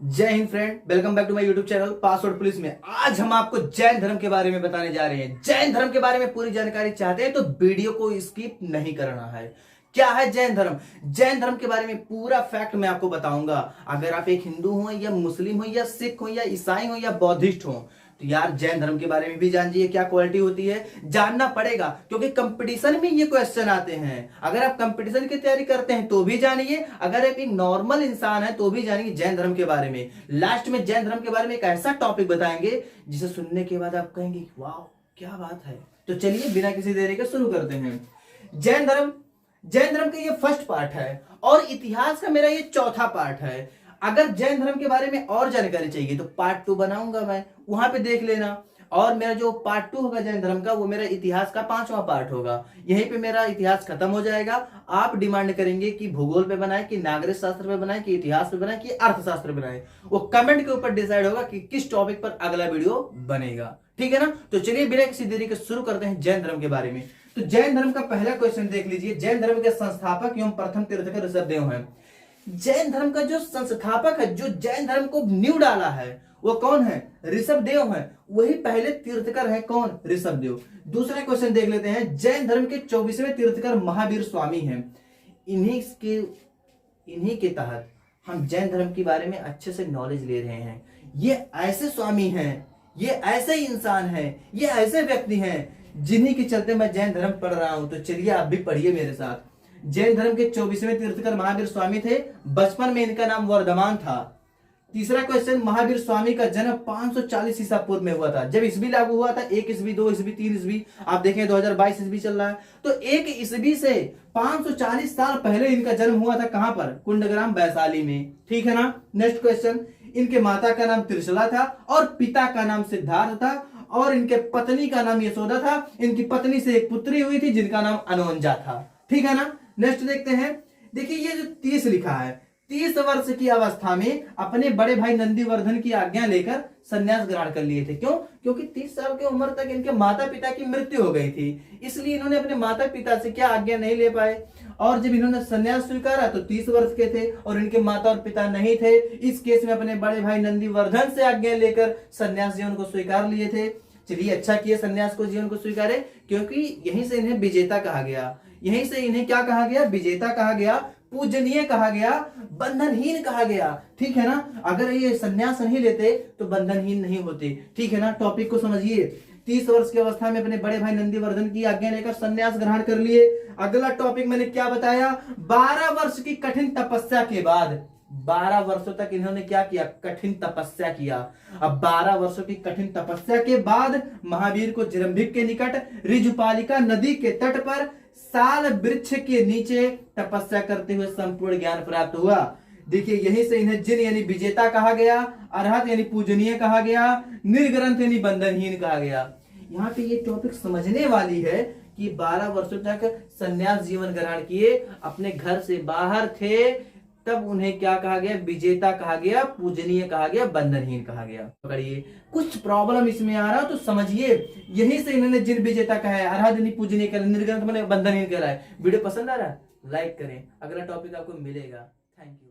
जय Hind friend, welcome back to my YouTube channel password police में। आज हम आपको जैन धर्म के बारे में बताने जा रहे हैं। जैन धर्म के बारे में पूरी जानकारी चाहते हैं तो वीडियो को स्किप नहीं करना है। क्या है जैन धर्म? जैन धर्म के बारे में पूरा फैक्ट मैं आपको बताऊंगा। अगर आप एक हिंदू हो या मुस्लिम हो या सिख हो या ईसाई हो या बौद्धिस्ट हो तो यार जैन धर्म के बारे में भी जानिए, क्या क्वालिटी होती है जानना पड़ेगा, क्योंकि कंपटीशन में ये क्वेश्चन आते हैं। अगर आप कंपटीशन की तैयारी करते हैं तो भी जानिए, अगर आप एक नॉर्मल इंसान है तो भी जानिए जैन धर्म के बारे में। लास्ट में जैन धर्म के बारे में एक ऐसा टॉपिक बताएंगे जिसे सुनने के बाद आप कहेंगे वाह क्या बात है। तो चलिए बिना किसी देरी के शुरू करते हैं। जैन धर्म का ये फर्स्ट पार्ट है और इतिहास का मेरा ये चौथा पार्ट है। अगर जैन धर्म के बारे में और जानकारी चाहिए तो पार्ट 2 बनाऊंगा मैं, वहां पे देख लेना। और मेरा जो पार्ट 2 होगा जैन धर्म का वो मेरा इतिहास का 5वां पार्ट होगा। यहीं पे मेरा इतिहास खत्म हो जाएगा। आप डिमांड करेंगे कि भूगोल पे बनाए, कि नागरिक शास्त्र पे बनाए, कि इतिहास पे बनाए, कि अर्थशास्त्र पे बनाए, वो कमेंट के ऊपर डिसाइड होगा कि किस टॉपिक पर अगला वीडियो बनेगा। ठीक है ना? तो चलिए बिना किसी देरी के शुरू करते हैं जैन धर्म के बारे में। तो जैन धर्म का पहला क्वेश्चन देख लीजिए। जैन धर्म के संस्थापक एवं प्रथम तीर्थंकर ऋषभदेव हैं। जैन धर्म का जो संस्थापक है, जो जैन धर्म को नींव डाला है, वो कौन है? ऋषभदेव है। वही पहले तीर्थकर है। कौन? ऋषभदेव। दूसरा क्वेश्चन देख लेते हैं। जैन धर्म के 24वें तीर्थकर महावीर स्वामी हैं। इन्हीं के तहत हम जैन धर्म के बारे में अच्छे से नॉलेज ले रहे हैं। ये ऐसे स्वामी हैं, ये ऐसे इंसान हैं, ये ऐसे व्यक्ति हैं जिन्हीं के चलते मैं जैन धर्म पढ़ रहा हूं। तो चलिए आप भी पढ़िए मेरे साथ। जैन धर्म के 24वें तीर्थकर महावीर स्वामी थे। बचपन में इनका नाम वर्धमान था। तीसरा क्वेश्चन, महावीर स्वामी का जन्म 540 ईसा पूर्व में हुआ था। जब ईस्वी लागू हुआ था, 1 ईस्वी, 2 ईस्वी, 3 ईस्वी, आप देखें 2022 ईस्वी चल रहा है, तो 1 ईस्वी से 540 साल पहले इनका जन्म हुआ था। कहां पर? कुंडग्राम वैशाली में। ठीक है ना? नेक्स्ट क्वेश्चन, इनके माता का नाम त्रिशला था और पिता का नाम सिद्धार्थ था और इनके पत्नी का नाम यशोदा था। इनकी पत्नी से एक पुत्री हुई थी जिनका नाम अनवंजा था। ठीक है ना? नेक्स्ट देखते हैं। देखिए ये जो 30 लिखा है, 30 वर्ष की अवस्था में अपने बड़े भाई नंदीवर्धन की आज्ञा लेकर संन्यास ग्रहण कर लिए थे। क्यों? क्योंकि 30 साल की उम्र तक इनके माता पिता की मृत्यु हो गई थी, इसलिए इन्होंने अपने माता पिता से क्या आज्ञा नहीं ले पाए। और जब इन्होंने संन्यास स्वीकारा तो 30 वर्ष के थे और इनके माता और पिता नहीं थे। इस केस में अपने बड़े भाई नंदीवर्धन से आज्ञा लेकर संन्यास जीवन को स्वीकार लिए थे। चलिए अच्छा किया संन्यास को जीवन को स्वीकारे, क्योंकि यहीं से इन्हें विजेता कहा गया। यहीं से इन्हें क्या कहा गया? विजेता कहा गया, पूजनीय कहा गया, बंधनहीन कहा गया। ठीक है ना? अगर ये संन्यास नहीं लेते तो बंधनहीन नहीं होते। ठीक है ना? टॉपिक को समझिए। 30 वर्ष की अवस्था में अपने बड़े भाई नंदीवर्धन की आज्ञा लेकर संन्यास ग्रहण कर लिए। अगला टॉपिक मैंने क्या बताया? 12 वर्ष की कठिन तपस्या के बाद, 12 वर्षों तक इन्होंने क्या किया? कठिन तपस्या किया। अब 12 वर्षों की कठिन तपस्या के बाद महावीर को जरंभिक के निकट ऋजुपालिका नदी के तट पर साल वृक्ष के नीचे तपस्या करते हुए संपूर्ण ज्ञान प्राप्त हुआ। देखिए यहीं से इन्हें जिन यानी विजेता कहा गया, अरहत यानी पूजनीय कहा गया, निर्ग्रंथ यानी बंधनहीन कहा गया। यहाँ पे ये टॉपिक समझने वाली है कि 12 वर्षों तक संन्यास जीवन ग्रहण किए, अपने घर से बाहर थे, तब उन्हें क्या कहा गया? विजेता कहा गया, पूजनीय कहा गया, बंधनहीन कहा गया। पकड़िए, कुछ प्रॉब्लम इसमें आ रहा तो समझिए। यहीं से इन्होंने जिन विजेता कहा है, अरहत पूजनीय कहा, निर्ग्रंथ बंधनहीन कह रहा है। वीडियो पसंद आ रहा है? लाइक करें। अगला टॉपिक आपको मिलेगा। Thank you.